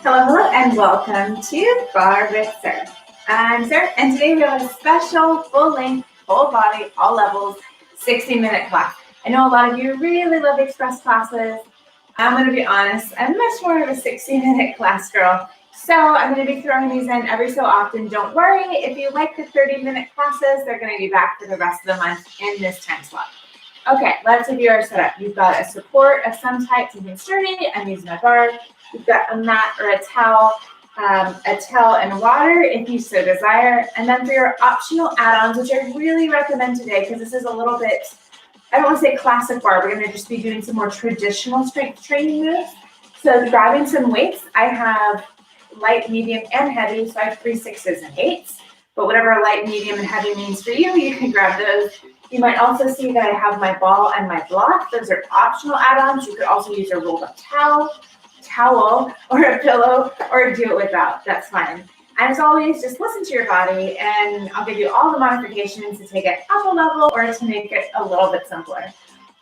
Hello, and welcome to Barre. I'm Sarah, and today we have a special full-length, full-body, all levels, 60-minute class. I know a lot of you really love express classes. I'm going to be honest, I'm much more of a 60-minute class girl, so I'm going to be throwing these in every so often. Don't worry, if you like the 30-minute classes, they're going to be back for the rest of the month in this time slot. Okay, let's review our setup. You've got a support of some type, something sturdy. I'm using a bar. You've got a mat or a towel and water if you so desire. And then for your optional add-ons, which I really recommend today because this is a little bit, I don't want to say classic bar. We're going to just be doing some more traditional strength training moves. So grabbing some weights, I have light, medium, and heavy. So I have 3 6s and 8s. But whatever light, medium, and heavy means for you, you can grab those. You might also see that I have my ball and my block. Those are optional add-ons. You could also use a rolled up towel, or a pillow, or do it without. That's fine. And as always, just listen to your body, and I'll give you all the modifications to take it up a level or to make it a little bit simpler.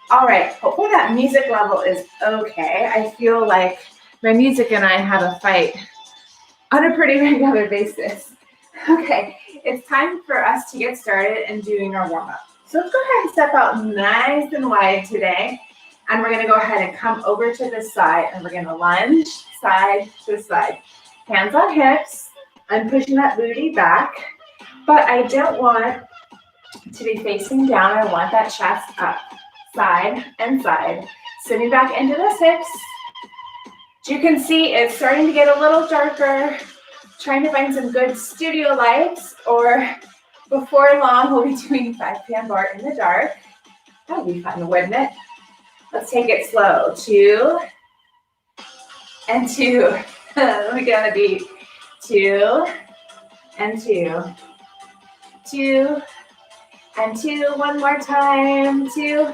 All right, hopefully that music level is okay. I feel like my music and I have a fight on a pretty regular basis. Okay, it's time for us to get started and doing our warm-up. So let's go ahead and step out nice and wide today. And we're going to go ahead and come over to the side. And we're going to lunge side to side. Hands on hips. I'm pushing that booty back. But I don't want to be facing down. I want that chest up. Side and side. Sitting back into those hips. As you can see, it's starting to get a little darker. Trying to find some good studio lights, or before long, we'll be doing 5 p.m. bar in the dark. That would be fun, wouldn't it? Let's take it slow. 2 and 2. Let me get on a beat. 2 and 2. 2 and 2. One more time. 2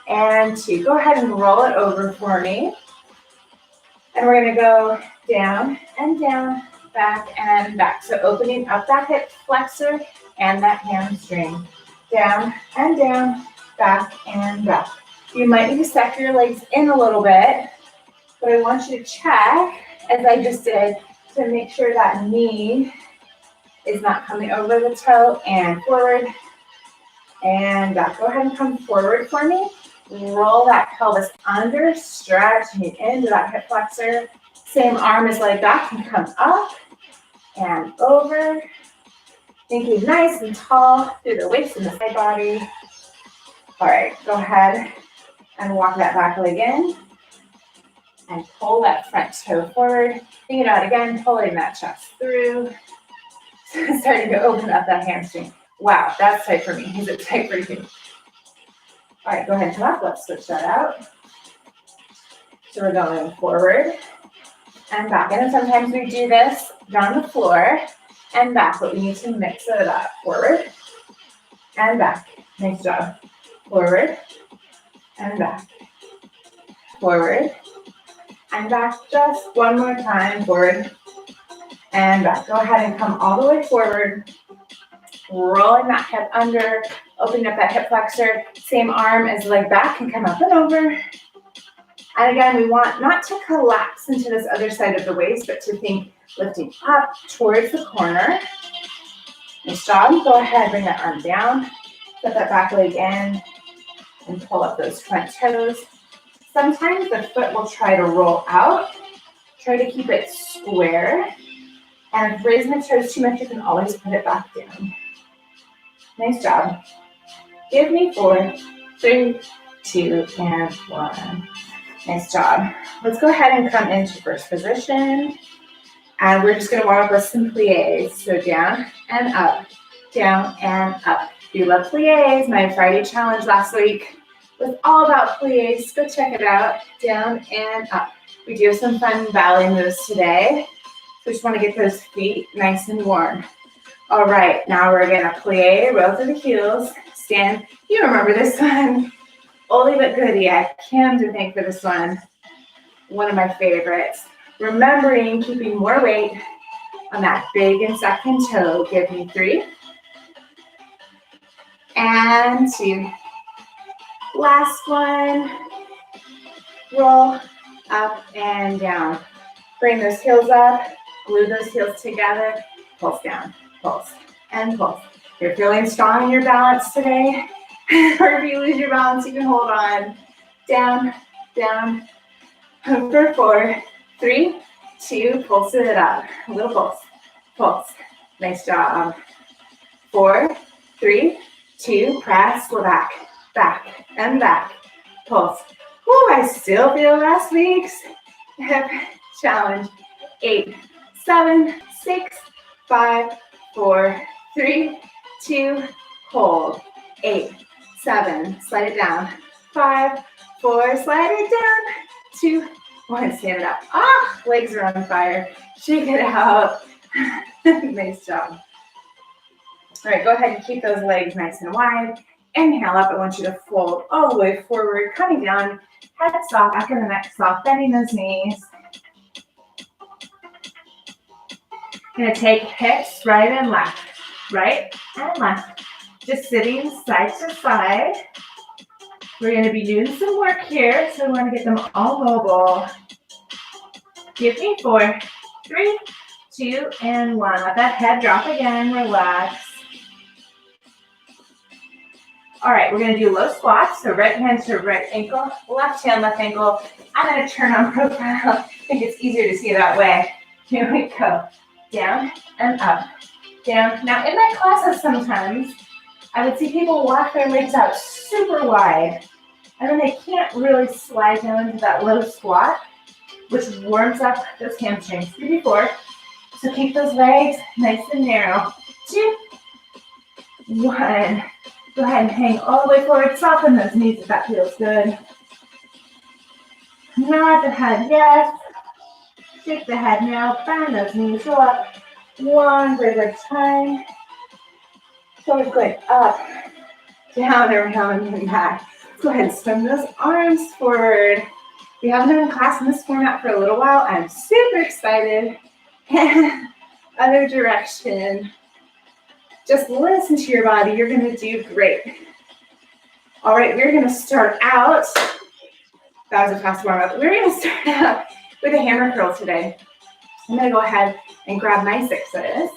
and 2. Go ahead and roll it over for me. And we're going to go down and down, back and back. So opening up that hip flexor and that hamstring. Down and down, back and back. You might need to step your legs in a little bit, but I want you to check, as I just did, to make sure that knee is not coming over the toe, and forward and back. Go ahead and come forward for me. Roll that pelvis under, stretching into that hip flexor. Same arm as leg back, and come up and over. Thinking nice and tall through the waist and the side body. All right, go ahead and walk that back leg in. And pull that front toe forward. Bring it out again, pulling that chest through. Starting to open up that hamstring. Wow, that's tight for me. Is it tight for you? All right, go ahead and come up. Let's switch that out. So we're going forward and back. And sometimes we do this on the floor and back, but we need to mix it up. Forward and back. Nice job. Forward and back. Forward and back. Just one more time. Forward and back. Go ahead and come all the way forward. Rolling that hip under, opening up that hip flexor. Same arm as leg back, and come up and over. And again, we want not to collapse into this other side of the waist, but to think lifting up towards the corner. Nice job. Go ahead, bring that arm down. Put that back leg in and pull up those front toes. Sometimes the foot will try to roll out. Try to keep it square. And if raising the toes too much, you can always put it back down. Nice job. Give me 4, 3, 2, and 1. Nice job. Let's go ahead and come into first position. And we're just going to warm up with some pliés. So down and up, down and up. If you love pliés, my Friday challenge last week was all about pliés. Go check it out. Down and up. We do have some fun ballet moves today. We just want to get those feet nice and warm. All right, now we're going to plie, roll through the heels, stand. You remember this one. Oldie but goodie. I can't do thank for this one. One of my favorites. Remembering keeping more weight on that big and second toe. Give me 3 and 2. Last one. Roll up and down. Bring those heels up, glue those heels together, pulse down, pulse, and pulse. If you're feeling strong in your balance today, or if you lose your balance, you can hold on. Down, down, for 4, 3, 2, pulse it up. A little pulse, pulse. Nice job. 4, 3, 2, press, go back, back, and back. Pulse. Ooh, I still feel last week's hip challenge. 8, 7, 6, 5, 4, 3, 2, hold. 8, 7, slide it down. 5, 4, slide it down. 2, 1, stand it up. Ah, legs are on fire. Shake it out. Nice job. All right, go ahead and keep those legs nice and wide. Inhale up. I want you to fold all the way forward, coming down. Head soft, back of the neck soft, bending those knees. Gonna take hips right and left, right and left. Just sitting side to side. We're gonna be doing some work here, so we wanna get them all mobile. Give me 4, 3, 2, and 1. Let that head drop again, relax. All right, we're gonna do low squats. So right hand to right ankle, left hand, left ankle. I'm gonna turn on profile. I think it's easier to see that way. Here we go. Down and up, down. Now in my classes sometimes, I would see people walk their legs out super wide, and then they can't really slide down into that low squat, which warms up those hamstrings. 3, 4. So keep those legs nice and narrow. 2, 1. Go ahead and hang all the way forward. Soften those knees if that feels good. Nod the head, yes. Shake the head now. Bend those knees. Roll up. One breath at a time. So we're going up, down, around, and back. Go ahead and swim those arms forward. We haven't been in class in this format for a little while. I'm super excited. Other direction. Just listen to your body. You're going to do great. All right, we're going to start out. That was a fast warm up. We're going to start out with a hammer curl today. I'm going to go ahead and grab my 6s.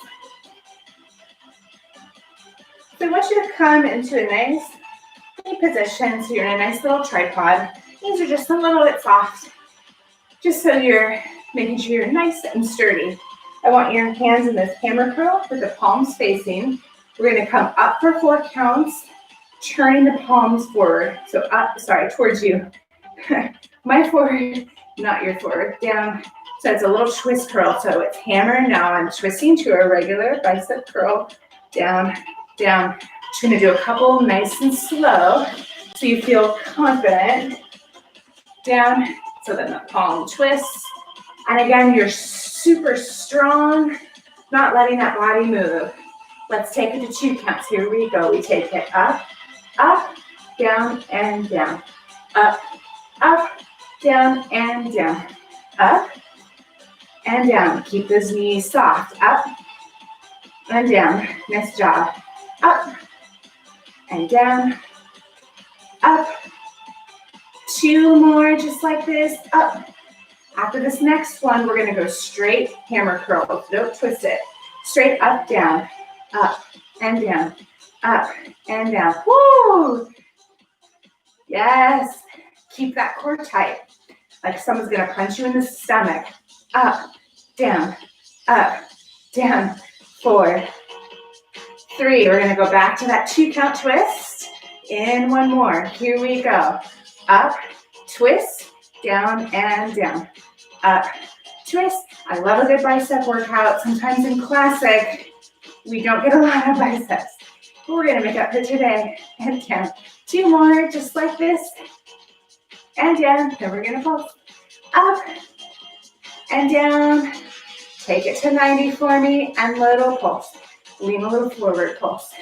So I want you to come into a nice knee position. So you're in a nice little tripod. Knees are just a little bit soft, just so you're making sure you're nice and sturdy. I want your hands in this hammer curl with the palms facing. We're going to come up for 4 counts, turning the palms forward. So up, towards you. My forward, not your forward. Down. So it's a little twist curl. So it's hammer. Now I'm twisting to a regular bicep curl. Down, down. Just going to do a couple nice and slow so you feel confident. Down. So then the palm twists. And again, you're super strong, not letting that body move. Let's take it to 2 counts. Here we go. We take it up, up, down, and down. Up, up, down, and down. Up, and down. Keep those knees soft. Up, and down. Nice job. Up, and down. Up. 2 more, just like this. Up. After this next one, we're going to go straight hammer curl. Don't twist it. Straight up, down, up, and down, up, and down. Woo! Yes. Keep that core tight. Like someone's going to punch you in the stomach. Up, down, 4, 3. We're going to go back to that 2 count twist. In 1 more. Here we go. Up, twist, down, and down. Up, twist. I love a good bicep workout. Sometimes in classic, we don't get a lot of biceps. But we're going to make up for today. And down. 2 more, just like this. And down. Then we're going to pulse. Up and down. Take it to 90 for me. And little pulse. Lean a little forward. Pulse.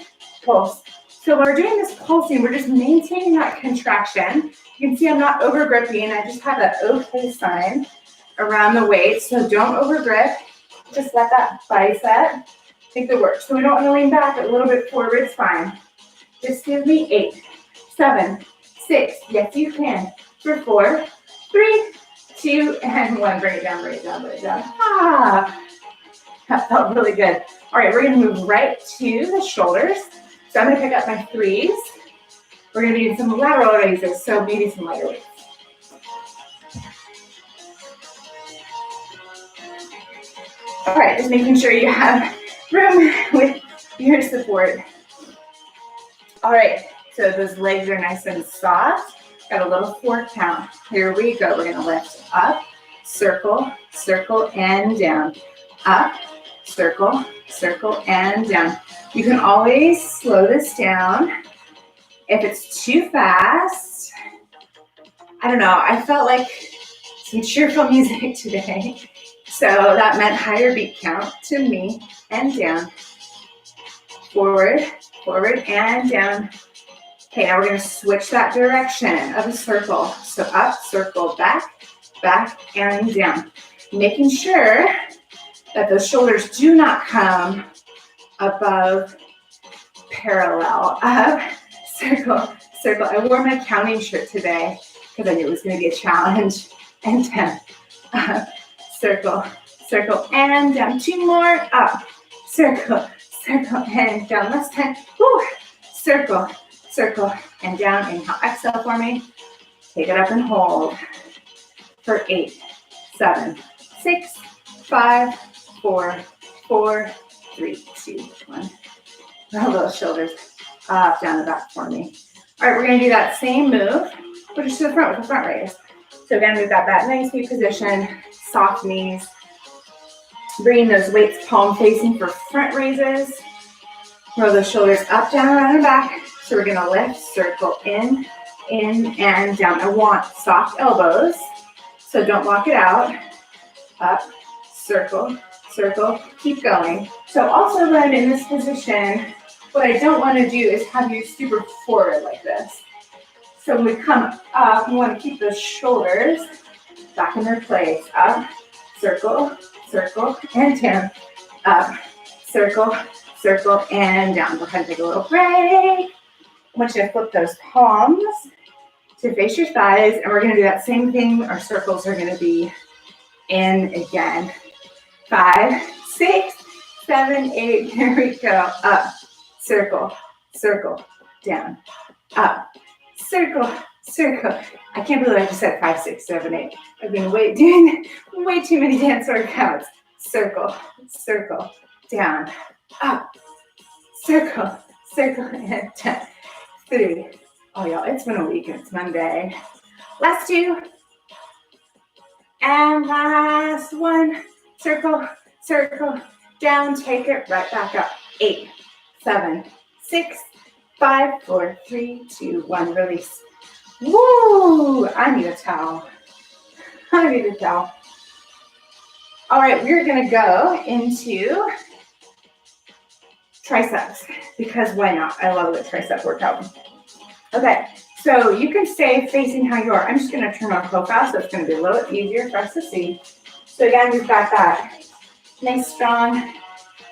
Pulse. So when we're doing this pulsing, we're just maintaining that contraction. You can see I'm not over gripping. I just have that okay sign. around the waist, so don't over grip. Just let that bicep take the work. So we don't want to lean back a little bit forward, it's fine. Just give me 8, 7, 6, yes you can, for 4, 3, 2, and 1. Bring it down, bring it down, bring it down. Ah, that felt really good. All right, we're gonna move right to the shoulders. So I'm gonna pick up my 3s. We're gonna be doing some lateral raises, so maybe some lighter weights. All right, just making sure you have room with your support. All right, so those legs are nice and soft. Got a little 4 count. Here we go. We're gonna lift up, circle, circle, and down. Up, circle, circle, and down. You can always slow this down. If it's too fast, I don't know, I felt like some cheerful music today. So that meant higher beat count to me, and down. Forward, forward, and down. Okay, now we're gonna switch that direction of a circle. So up, circle, back, back, and down. Making sure that those shoulders do not come above parallel. Up, circle, circle. I wore my counting shirt today because I knew it was gonna be a challenge. And down. Up, circle, circle, and down. 2 more. Up, circle, circle, and down. Last time. Woo. Circle, circle, and down. Inhale, exhale for me. Take it up and hold for 8, 7, 6, 5, 4, 4, 3, 2, 1. Roll those shoulders up, down, and back for me. All right, we're gonna do that same move, but just to the front with the front raise. So again, we've got that nice knee position, soft knees. Bringing those weights palm facing for front raises. Roll those shoulders up, down, around, and back. So we're gonna lift, circle, in, and down. I want soft elbows, so don't lock it out. Up, circle, circle, keep going. So also when I'm in this position, what I don't wanna do is have you super forward like this. So when we come up, we wanna keep those shoulders back in their place. Up, circle, circle, and down. Up, circle, circle, and down. Go ahead and take a little break. I want you to flip those palms to face your thighs, and we're gonna do that same thing. Our circles are gonna be in again. 5, 6, 7, 8, here we go. Up, circle, circle, down, up, circle, circle. I can't believe I just said 5, 6, 7, 8. I've been doing way too many dance workouts. Circle, circle, down, up, circle, circle, and down. 3. Oh, y'all, it's been a week and it's Monday. Last 2. And last 1. Circle, circle, down, take it right back up. 8, 7, 6, 5, 4, 3, 2, 1, release. Woo! I need a towel. I need a towel. All right, we're gonna go into triceps because why not? I love the tricep workout. Okay, so you can stay facing how you are. I'm just gonna turn my profile so it's gonna be a little easier for us to see. So again, we've got that nice strong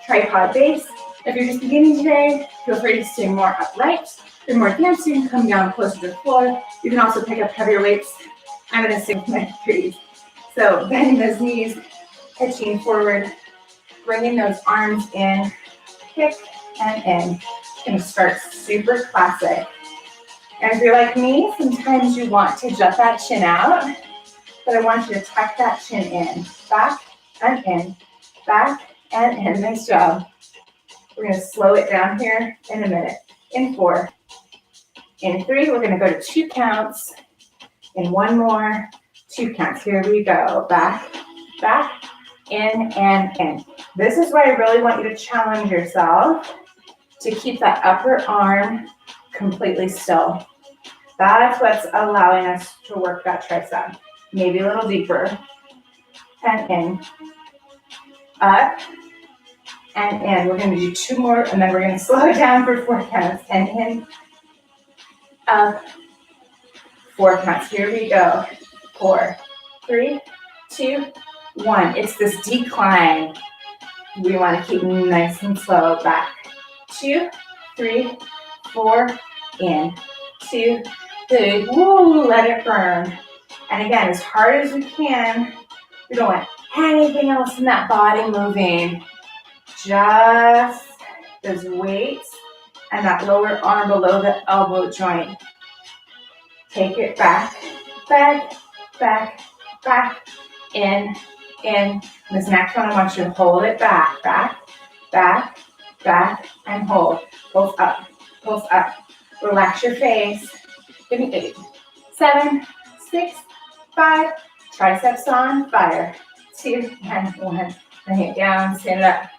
tripod base. If you're just beginning today, feel free to stay more upright. If you're more advanced, you can come down closer to the floor. You can also pick up heavier weights. I'm gonna stay with my 3s. So bending those knees, pitching forward, bringing those arms in, kick and in. Gonna start super classic. And if you're like me, sometimes you want to jut that chin out, but I want you to tuck that chin in. Back and in, back and in. Nice job. We're gonna slow it down here in a minute. In 4, in 3, we're gonna go to 2 counts. In 1 more, 2 counts. Here we go. Back, back, in, and in. This is where I really want you to challenge yourself to keep that upper arm completely still. That's what's allowing us to work that tricep. Maybe a little deeper. And in. Up. And in. We're going to do 2 more, and then we're going to slow it down for 4 counts. And in. Up. 4 counts. Here we go. 4, 3, 2, 1. It's this decline. We want to keep nice and slow. Back. 2, 3, 4. In. 2, 3. Woo, let it burn. And again, as hard as we can, we don't want anything else in that body moving. Just those weights and that lower arm below the elbow joint. Take it back, back, back, back, in. This next one, I want you to hold it back, back, back, back, and hold. Pulse up, pulse up. Relax your face. Give me 8, 7, 6, 5. Triceps on fire. 2 and 1. Bring it down, stand it up.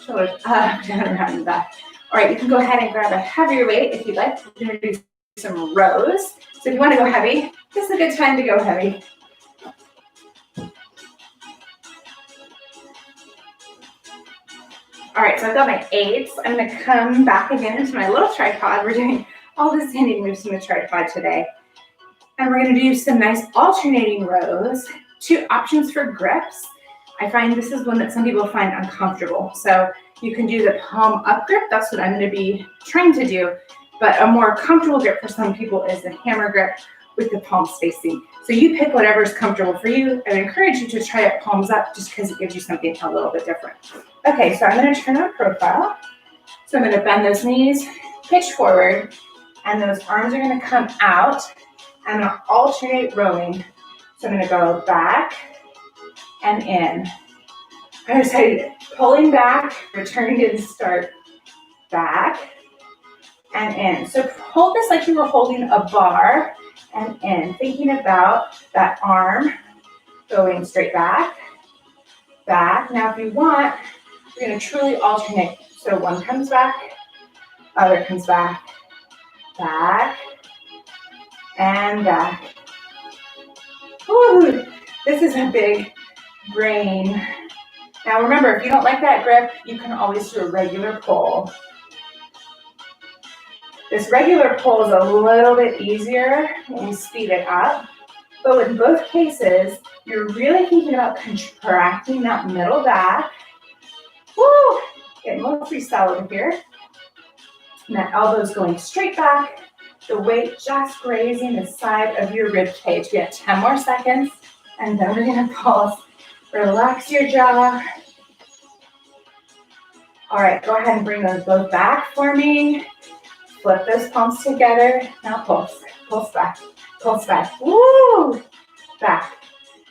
Shoulders up, down, around and back. All right, you can go ahead and grab a heavier weight if you'd like. We're going to do some rows. So if you want to go heavy, this is a good time to go heavy. All right, so I've got my 8s. I'm going to come back again into my little tripod. We're doing all the standing moves in the tripod today. And we're going to do some nice alternating rows. 2 options for grips. I find this is one that some people find uncomfortable. So you can do the palm up grip. That's what I'm going to be trying to do. But a more comfortable grip for some people is the hammer grip with the palms facing. So you pick whatever is comfortable for you. I would encourage you to try it palms up just because it gives you something a little bit different. Okay, so I'm going to turn on profile. So I'm going to bend those knees, pitch forward, and those arms are going to come out. I'm going to alternate rowing. So I'm going to go back and in. I'm sorry, pulling back, returning to the start. Back and in. So hold this like you were holding a bar and in. Thinking about that arm going straight back, back. Now if you want, we're going to truly alternate. So one comes back, other comes back, back, and back. Woo, this is a big brain. Now remember, if you don't like that grip, you can always do a regular pull. This regular pull is a little bit easier when you speed it up. But in both cases, you're really thinking about contracting that middle back. Woo! Getting a little freestyle over here. And that elbow's going straight back. The weight just grazing the side of your rib cage. We have 10 more seconds, and then we're gonna pulse. Relax your jaw. All right, go ahead and bring those both back for me. Flip those palms together. Now pulse, pulse back, pulse back. Woo! Back.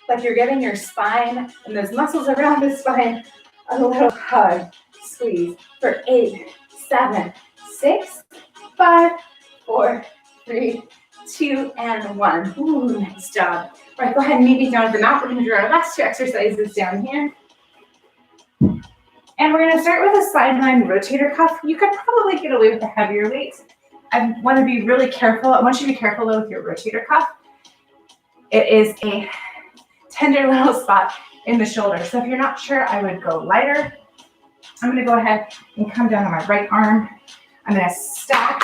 Like you're giving your spine and those muscles around the spine a little hug. Squeeze for 8, 7, 6, 5, 4, 3, 2, and 1. Ooh, nice job. All right, go ahead and meet me down at the mat. We're going to do our last 2 exercises down here. And we're going to start with a sideline rotator cuff. You could probably get away with a heavier weight. I want to be really careful. I want you to be careful though with your rotator cuff. It is a tender little spot in the shoulder. So if you're not sure, I would go lighter. I'm going to go ahead and come down on my right arm. I'm going to stack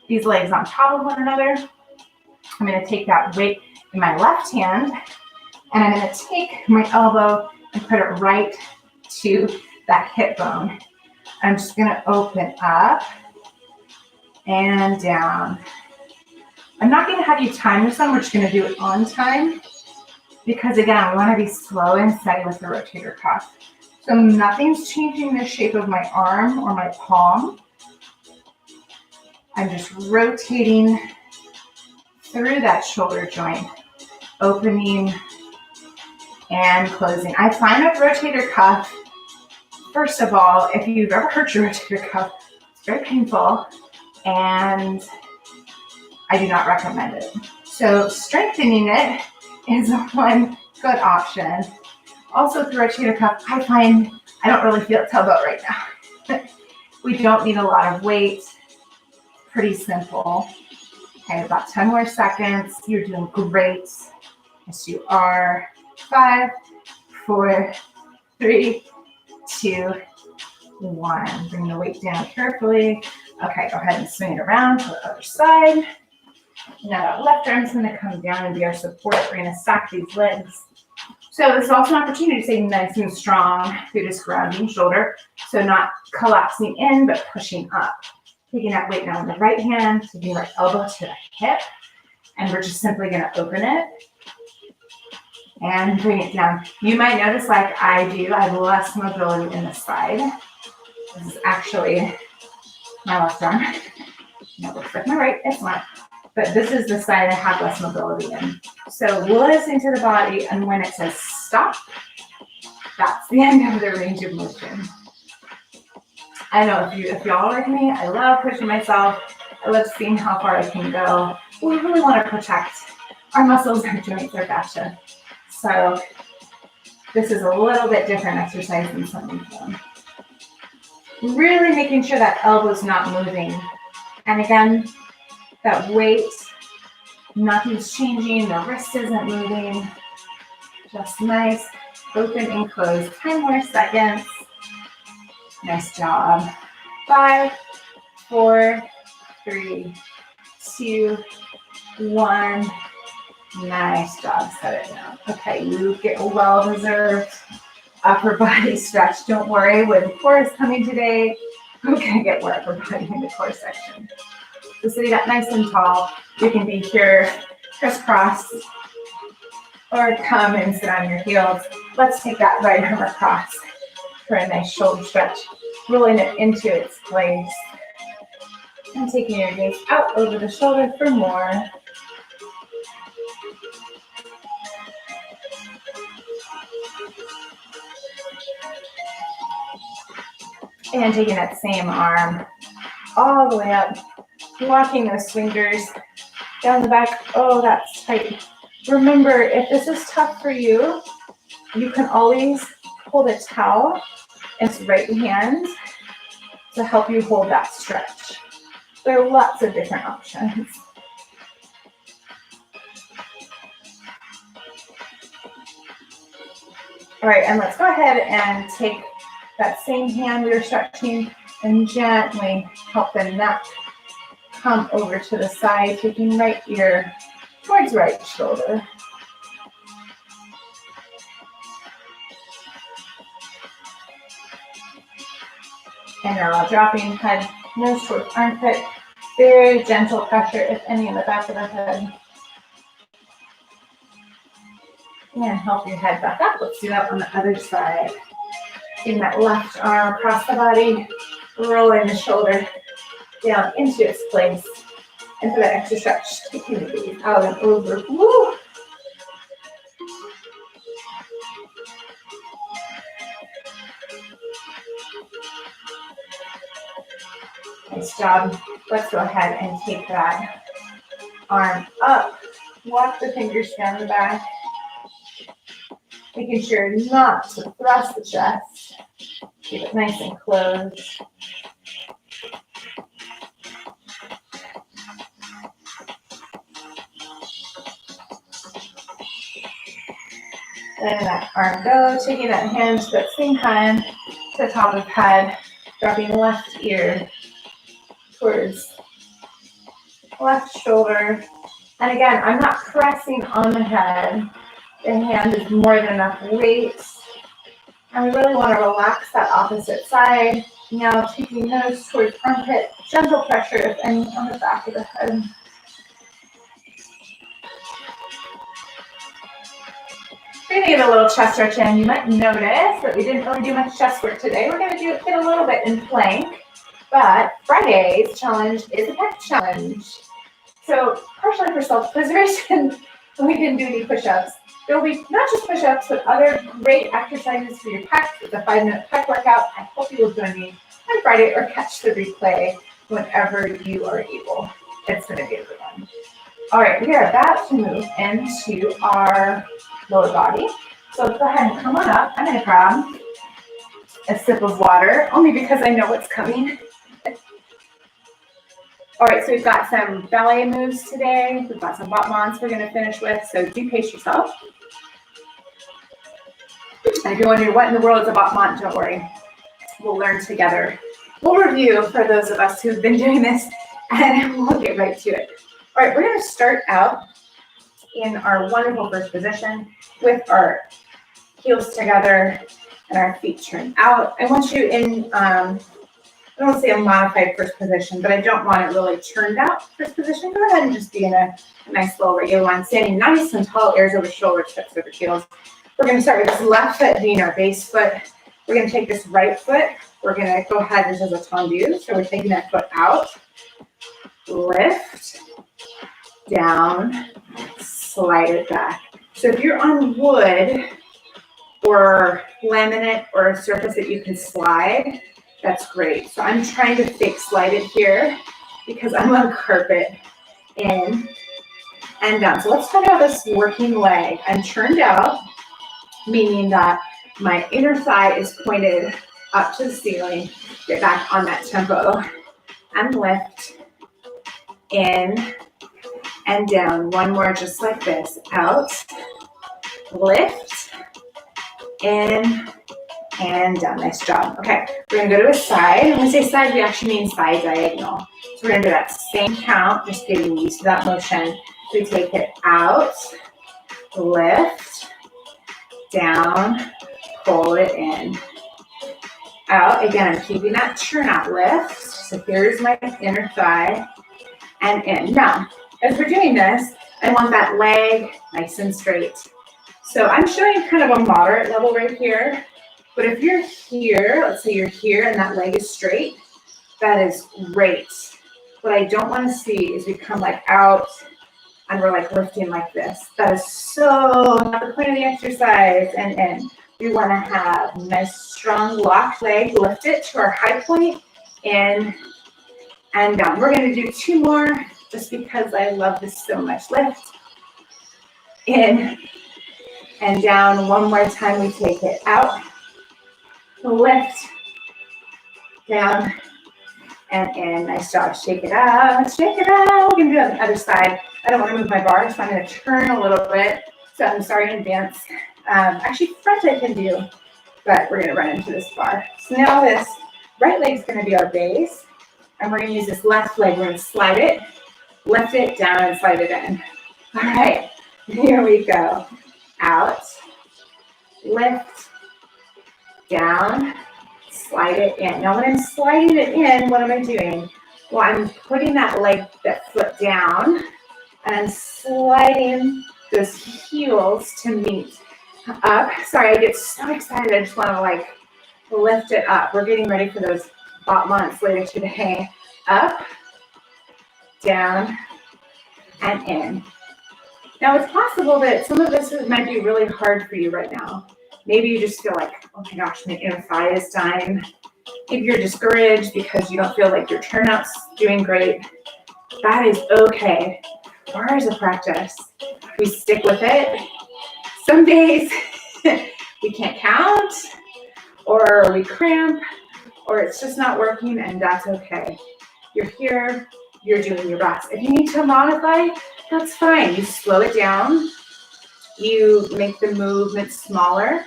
these legs on top of one another. I'm going to take that weight in my left hand, and I'm going to take my elbow and put it right to that hip bone. I'm just going to open up and down. I'm not going to have you time this one. We're just going to do it on time because, again, we want to be slow and steady with the rotator cuff. So nothing's changing the shape of my arm or my palm. I'm just rotating through that shoulder joint, opening and closing. I find with rotator cuff, first of all, if you've ever hurt your rotator cuff, it's very painful, and I do not recommend it. So strengthening it is one good option. Also with the rotator cuff, I find I don't really feel tailbone right now. We don't need a lot of weight. Pretty simple. Okay, about 10 more seconds. You're doing great. Yes, you are. 5, 4, 3, 2, 1. Bring the weight down carefully. Okay, go ahead and swing it around to the other side. Now that left arm's going to come down and be our support. We're going to stack these legs So this is also an opportunity to stay nice and strong through this grounding shoulder. So not collapsing in, but pushing up. Taking that weight now in the right hand, taking right elbow to the hip, and we're just simply gonna open it and bring it down. You might notice, like I do, I have less mobility in the side. This is actually my left arm. That looks like my right, it's not. But this is the side I have less mobility in. So listen to the body, and when it says stop, that's the end of the range of motion. I know if y'all are like me, I love pushing myself. I love seeing how far I can go. We really want to protect our muscles, our joints, our fascia. So this is a little bit different exercise than something fun. Really making sure that elbow's not moving. And again, that weight, nothing's changing, the wrist isn't moving. Just nice, open and close. 10 more seconds. Nice job. 5, 4, 3, 2, 1. Nice job. Set it down. Okay, you get a well-deserved upper body stretch. Don't worry, with core is coming today, we're gonna get more upper body in the core section. So sitting up nice and tall, you can be here crisscross or come and sit on your heels. Let's take that right arm across for a nice shoulder stretch, rolling it into its place. And taking your gaze out over the shoulder for more. And taking that same arm all the way up, walking those fingers down the back. Oh, that's tight. Remember, if this is tough for you, you can always hold a towel in its right hand to help you hold that stretch. There are lots of different options. All right, and let's go ahead and take that same hand we were stretching and gently help the neck come over to the side, taking right ear towards right shoulder. And now dropping head, nose towards armpit. Very gentle pressure, if any, in the back of the head. And help your head back up. Let's do that on the other side. Getting that left arm across the body, rolling the shoulder down into its place. And for that extra stretch, taking the gaze out and over. Woo! Nice job. Let's go ahead and take that arm up. Walk the fingers down the back. Making sure not to thrust the chest. Keep it nice and closed. Letting that arm go, taking that hand to that same hand to the top of the head, dropping left ear towards left shoulder. And again, I'm not pressing on the head. The hand is more than enough weight. And we really want to relax that opposite side. Now taking nose towards armpit, gentle pressure, if any, on the back of the head. We're going to get a little chest stretch in. You might notice that we didn't really do much chest work today. We're going to get a little bit in plank, but Friday's challenge is a pec challenge. So partially for self-preservation, we didn't do any push-ups. There will be not just push-ups, but other great exercises for your pecs. It's a 5-minute pec workout. I hope you will join me on Friday or catch the replay whenever you are able. It's going to be a good one. All right, we are about to move into our lower body. So go ahead and come on up. I'm going to grab a sip of water, only because I know what's coming. All right, so we've got some ballet moves today. We've got some battements we're going to finish with, so do pace yourself. And if you're wondering what in the world is a battement, don't worry. We'll learn together. We'll review for those of us who've been doing this, and we'll get right to it. All right, we're going to start out in our wonderful first position with our heels together, and our feet turn out. I want you in, I don't want to say a modified first position, but I don't want it really turned out first position. Go ahead and just be in a nice little regular one, standing nice and tall, ears over shoulder, hips over heels. We're going to start with this left foot being our base foot. We're going to take this right foot. We're going to go ahead, this is a tendu, so we're taking that foot out, lift, down, slide it back. So if you're on wood or laminate or a surface that you can slide, that's great. So I'm trying to fake slide it here because I'm on carpet. In and down. So let's talk about this working leg. I'm turned out, meaning that my inner thigh is pointed up to the ceiling. Get back on that tempo and lift, in and down. One more just like this. Out, lift, in and down. Nice job. Okay, we're gonna go to a side. When we say side, we actually mean side diagonal. So we're gonna do that same count, just getting used to that motion. We take it out, lift, down, pull it in. Out, again, I'm keeping that turn out lift. So here's my inner thigh and in. Now, as we're doing this, I want that leg nice and straight. So I'm showing kind of a moderate level right here. But if you're here, let's say you're here and that leg is straight, that is great. What I don't want to see is we come like out and we're like lifting like this. That is so not the point of the exercise. And in. We want to have nice strong locked leg, lift it to our high point, in and down. We're going to do 2 more just because I love this so much. Lift, in and down. One more time, we take it out, lift, down, and in. Nice job. Shake it out. Shake it out. We're going to do it on the other side. I don't want to move my bar, so I'm going to turn a little bit. So I'm sorry in advance. Actually, front I can do, but we're going to run into this bar. So now this right leg is going to be our base, and we're going to use this left leg. We're going to slide it, lift it, down, and slide it in. All right, here we go. Out, lift, down, slide it in. Now when I'm sliding it in, what am I doing? Well, I'm putting that leg, that foot down, and I'm sliding those heels to meet up. Sorry, I get so excited. I just want to like lift it up. We're getting ready for those hot months later today. Up, down, and in. Now it's possible that some of this might be really hard for you right now. Maybe you just feel like, oh my gosh, my inner thigh is dying. Maybe you're discouraged because you don't feel like your turnout's doing great. That is okay. Barre is a practice. We stick with it. Some days we can't count, or we cramp, or it's just not working, and that's okay. You're here, you're doing your best. If you need to modify, that's fine. You slow it down, you make the movement smaller,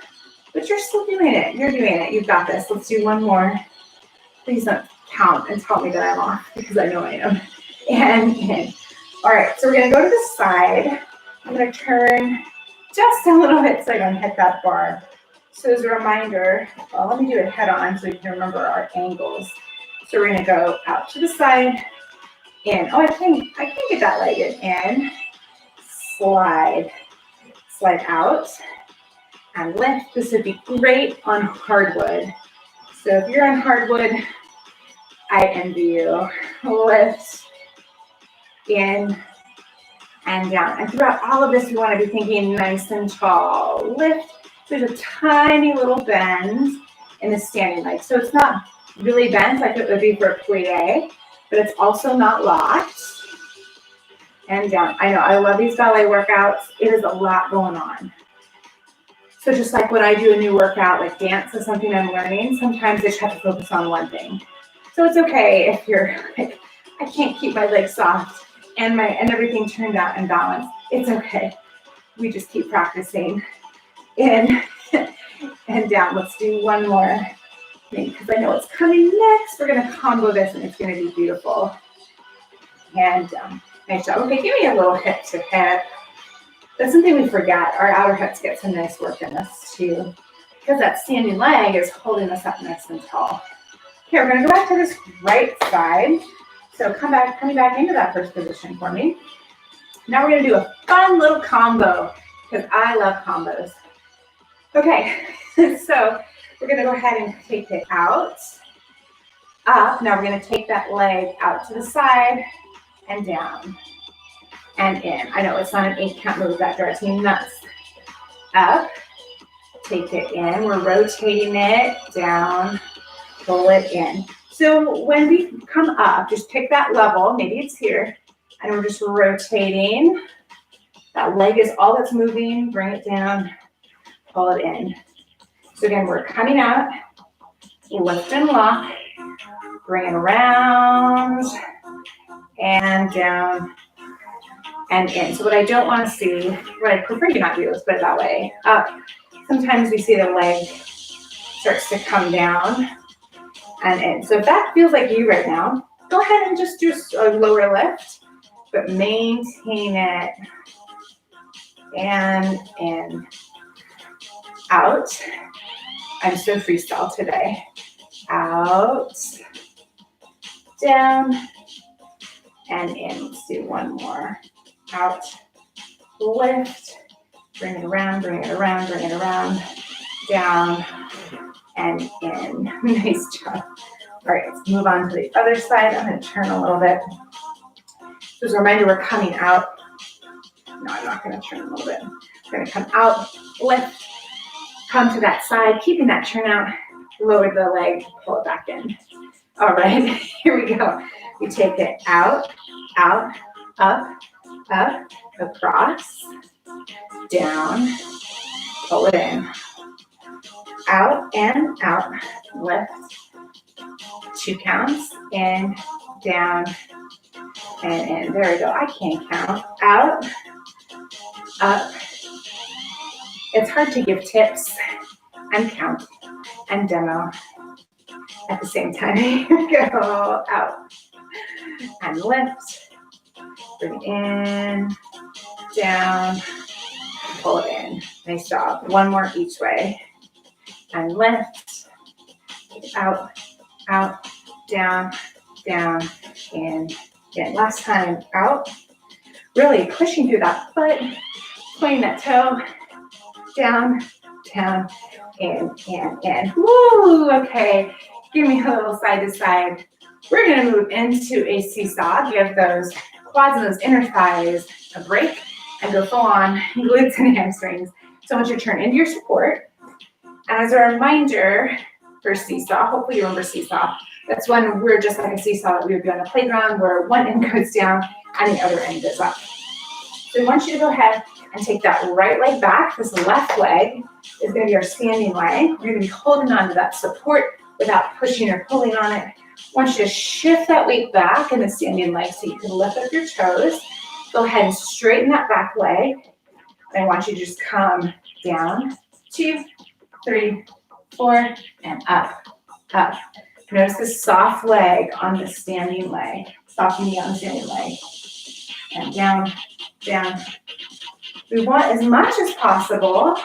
but you're still doing it. You're doing it. You've got this. Let's do one more. Please don't count and tell me that I'm off, because I know I am. And in. All right, so we're going to go to the side. I'm going to turn just a little bit so I don't hit that bar. So as a reminder, well, let me do it head on so you can remember our angles. So we're going to go out to the side, in. Oh, I can get that leg in. Slide out, and lift. This would be great on hardwood. So if you're on hardwood, I envy you. Lift, in, and down. And throughout all of this, we want to be thinking nice and tall. Lift. There's a tiny little bend in the standing leg. So it's not really bent like it would be for a plie, but it's also not locked. And down. I know, I love these ballet workouts. It is a lot going on. So just like when I do a new workout, like dance is something I'm learning, sometimes I just have to focus on one thing. So it's okay if you're like, I can't keep my legs soft and everything turned out and balanced. It's okay. We just keep practicing. In and down. Let's do one more thing because I know it's coming next. We're going to combo this and it's going to be beautiful. And nice job. Okay, give me a little hip to hip. That's something we forget. Our outer hips get some nice work in this too, because that standing leg is holding us up nice and tall. Okay, we're gonna go back to this right side. So coming back into that first position for me. Now we're gonna do a fun little combo, because I love combos. Okay, so we're gonna go ahead and take it out, up. Now we're gonna take that leg out to the side and down and in. I know it's not an 8-count move, that drives me nuts. Up, take it in, we're rotating it, down, pull it in. So when we come up, just pick that level, maybe it's here, and we're just rotating. That leg is all that's moving, bring it down, pull it in. So again, we're coming out, lift and lock, bring it around, and down, and in. So what I don't want to see, what I prefer you not do, let's put it that way, up. Sometimes we see the leg starts to come down and in. So if that feels like you right now, go ahead and just do a lower lift, but maintain it, and in, out. I'm so freestyle today. Out, down, and in. Let's do one more. Out, lift, bring it around, bring it around, bring it around, down, and in. Nice job. All right, let's move on to the other side. I'm going to turn a little bit. Just as a reminder, we're coming out. No, I'm not going to turn a little bit. We're going to come out, lift, come to that side, keeping that turn out, lower the leg, pull it back in. All right, here we go. We take it out, out, up, up, across, down, pull it in, out and out, lift, 2 counts, in, down, and in. There we go. I can't count. Out, up. It's hard to give tips and count and demo at the same time. Here we go. Out and lift. Bring it in, down, pull it in. Nice job. One more each way. And lift. Out, out, down, down, in. Last time. Out. Really pushing through that foot, pointing that toe, down, down, in. Woo, okay. Give me a little side to side. We're gonna move into a seesaw. Give those quads and those inner thighs a break and go full on glutes and hamstrings. So I want you to turn into your support. And as a reminder for seesaw, hopefully you remember seesaw. That's when we're just like a seesaw that we would be on the playground where one end goes down and the other end goes up. So I want you to go ahead and take that right leg back. This left leg is going to be our standing leg. We're going to be holding on to that support without pushing or pulling on it. I want you to shift that weight back in the standing leg so you can lift up your toes. Go ahead and straighten that back leg. And I want you to just come down, 2, 3, 4, and up, up. Notice the soft leg on the standing leg, soft knee on the standing leg. And down, down. We want as much as possible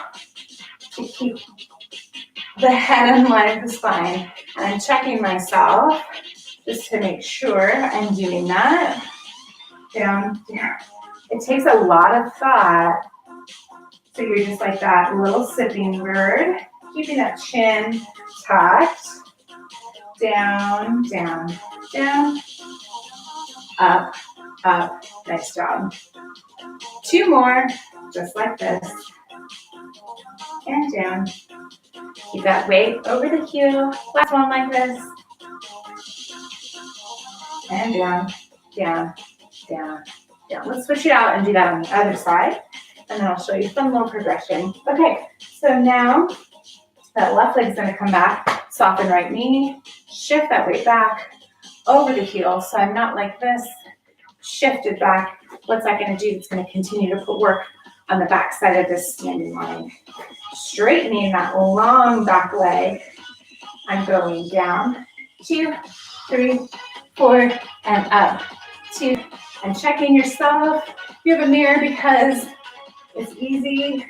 to keep the head in line with the spine. And I'm checking myself just to make sure I'm doing that. Down, down. It takes a lot of thought. So you're just like that little sipping bird, keeping that chin tucked. Down, down, down. Up, up. Nice job. 2 more, just like this. And down. Keep that weight over the heel. Last one like this. And down, down, down, down. Let's switch it out and do that on the other side. And then I'll show you some little progression. Okay, so now that left leg is going to come back. Soften right knee. Shift that weight back over the heel. So I'm not like this. Shifted back. What's that going to do? It's going to continue to put work on the back side of this standing line. Straightening that long back leg. I'm going down. 2, 3, 4, and up. 2, and checking yourself. You have a mirror because It's easy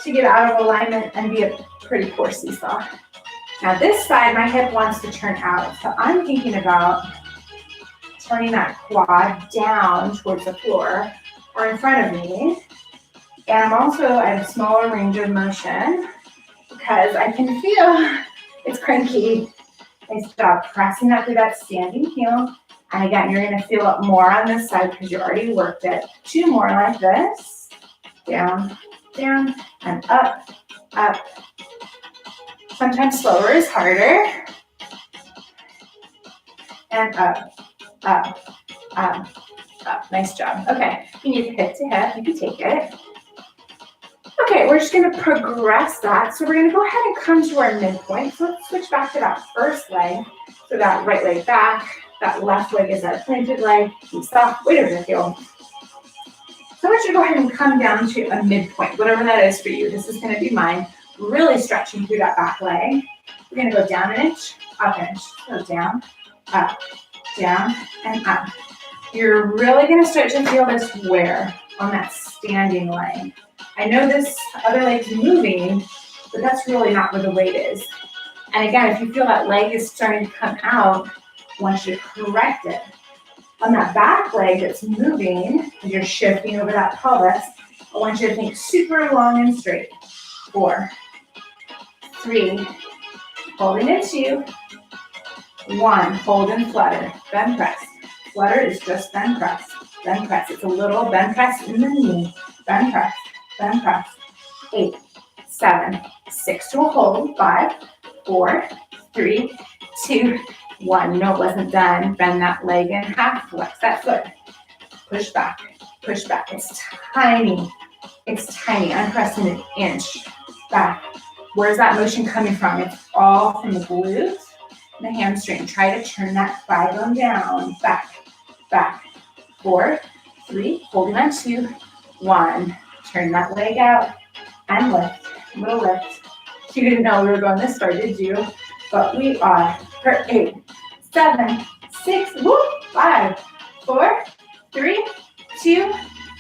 to get out of alignment and be a pretty poor seesaw. Now this side, my hip wants to turn out. So I'm thinking about turning that quad down towards the floor or in front of me. And I'm also at a smaller range of motion because I can feel it's cranky. Nice job pressing up through that standing heel. And again, you're gonna feel it more on this side because you already worked it. 2 more like this. Down, down, and up, up. Sometimes slower is harder. And up, up, up, up. Nice job. Okay, you need hip to hip, you can take it. Okay, we're just gonna progress that. So we're gonna go ahead and come to our midpoint. So let's switch back to that first leg. So that right leg back, that left leg is our planted leg. You stop, wait over the heel. So I want you to go ahead and come down to a midpoint, whatever that is for you. This is gonna be mine. Really stretching through that back leg. We're gonna go down an inch, up an inch. So down, and up. You're really gonna start to feel this wear on that standing leg. I know this other leg's moving, but that's really not where the weight is. And again, if you feel that leg is starting to come out, I want you to correct it. On that back leg that's moving, and you're shifting over that pelvis, I want you to think super long and straight. 4, 3, holding it 2, 1, hold and flutter, bend press. Flutter is just bend press, bend press. It's a little bend press in the knee, bend press. 8, 7, 6 to a hold, 5, 4, 3, 2, 1. No, it wasn't done. Bend that leg in half, flex that foot. Push back, push back. It's tiny. It's tiny. I'm pressing an inch back. Where's that motion coming from? It's all from the glute and the hamstring. Try to turn that thigh bone down. Back, back. 4, 3, holding on 2, 1. Turn that leg out and lift, little lift. You didn't know we were going this far, did you? But we are for 8, 7, 6, 5, 4, 3, 2,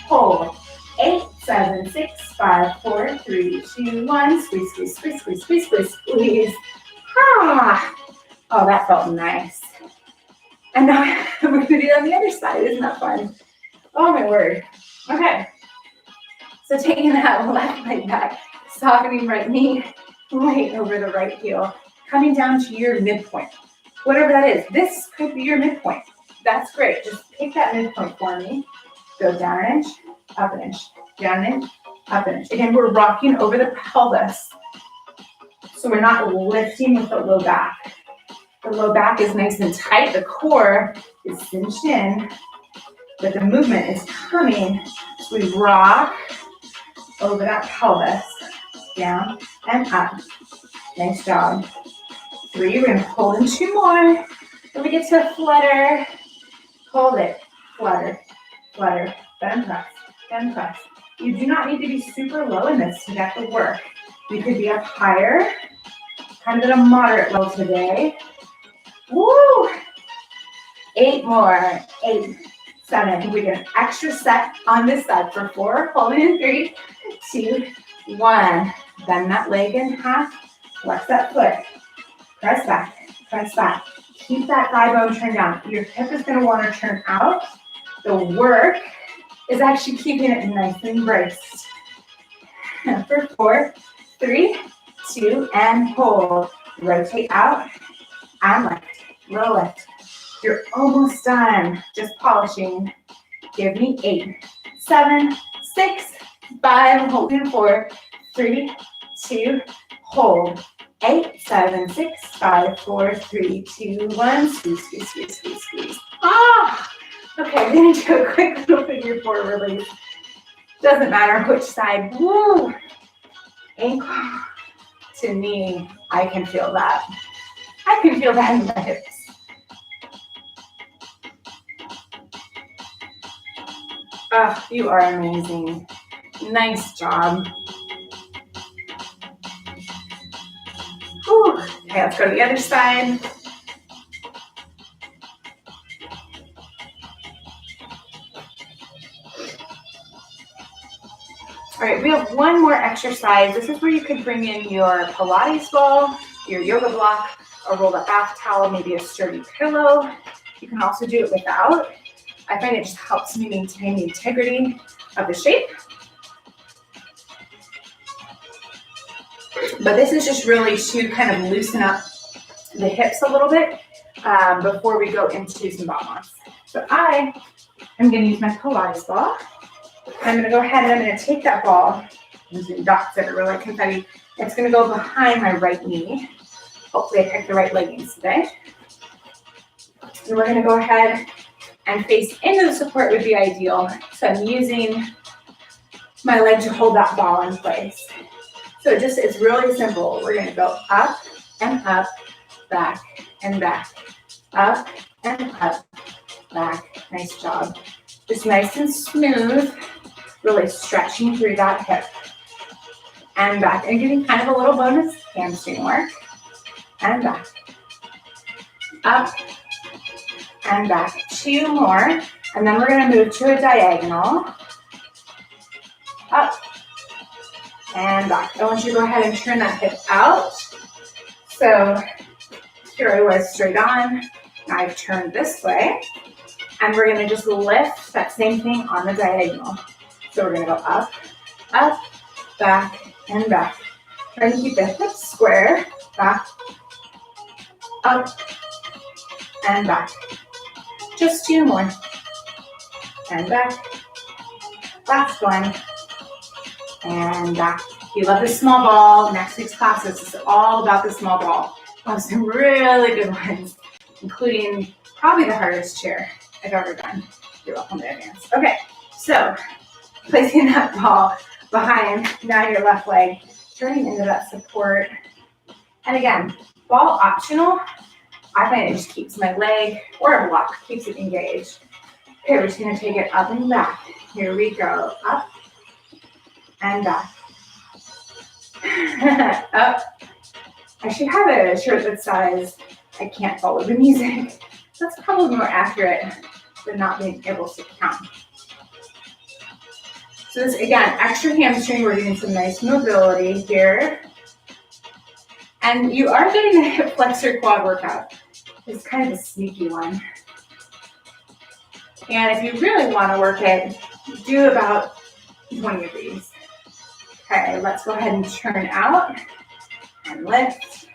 hold. 8, 7, 6, 5, 4, 3, 2, 1. Squeeze, squeeze, squeeze, squeeze, squeeze, squeeze, squeeze. Ah! Oh, that felt nice. And now we're going to do it on the other side. Isn't that fun? Oh, my word. Okay. So taking that left leg back, softening right knee, right over the right heel, coming down to your midpoint. Whatever that is, this could be your midpoint. That's great. Just pick that midpoint for me. Go down an inch, up an inch, down an inch, up an inch. Again, we're rocking over the pelvis. So we're not lifting with the low back. The low back is nice and tight. The core is cinched in, but the movement is coming. So we rock over that pelvis, down and up. Nice job. 3, we're gonna hold in 2 more. Then we get to a flutter. Hold it, flutter, flutter, bend press, bend press. You do not need to be super low in this to get the work. You could be up higher, kind of at a moderate low today. Woo! 8 more, 8, 7. We get an extra set on this side for 4, holding in 3, 2, 1. Bend that leg in half, flex that foot, press back, press back. Keep that thigh bone turned down. Your hip is going to want to turn out. The work is actually keeping it nice and braced. For 4, 3, 2, and hold. Rotate out and lift, little lift. You're almost done. Just polishing. Give me 8, 7, 6, 5, holding 4, 3, 2, hold. 8, 7, 6, 5, 4, 3, 2, 1. Squeeze, squeeze, squeeze, squeeze, squeeze. Ah! Okay, I'm gonna do a quick little figure 4 release. Doesn't matter which side. Woo! Ankle to knee. I can feel that. I can feel that in my hips. Oh, you are amazing. Nice job. Whew. Okay, let's go to the other side. All right, we have one more exercise. This is where you could bring in your Pilates ball, your yoga block, a rolled up bath towel, maybe a sturdy pillow. You can also do it without. I find it just helps me maintain the integrity of the shape. But this is just really to kind of loosen up the hips a little bit before we go into some bot-ons. So I am going to use my Pilates ball. I'm going to go ahead and I'm going to take that ball, using dots that are really confetti. It's going to go behind my right knee. Hopefully I picked the right leggings today. And we're going to go ahead and face into the support would be ideal. So I'm using my leg to hold that ball in place. So it's really simple. We're going to go up and up, back and back, up and up, back. Nice job. Just nice and smooth, really stretching through that hip and back and getting kind of a little bonus hamstring work and back, up and back. 2 more, and then we're going to move to a diagonal, up and back. I want you to go ahead and turn that hip out. So here I was straight on. Now I've turned this way. And we're going to just lift that same thing on the diagonal. So we're going to go up, up, back, and back. Trying to keep the hips square, back, up, and back. Just 2 more. And back. Last one. And back. If you love the small ball, next week's classes is all about the small ball. We'll have some really good ones, including probably the hardest chair I've ever done. You're welcome to advance. Okay, so placing that ball behind now your left leg, turning into that support. And again, ball optional. I find it just keeps my leg or a block, keeps it engaged. Okay, we're just gonna take it up and back. Here we go, up and back. Up. I should have a shirt that says, I can't follow the music. That's probably more accurate than not being able to count. So this, again, extra hamstring, we're getting some nice mobility here. And you are getting a hip flexor quad workout. It's kind of a sneaky one. And if you really want to work it, do about 20 of these. Okay, let's go ahead and turn out and lift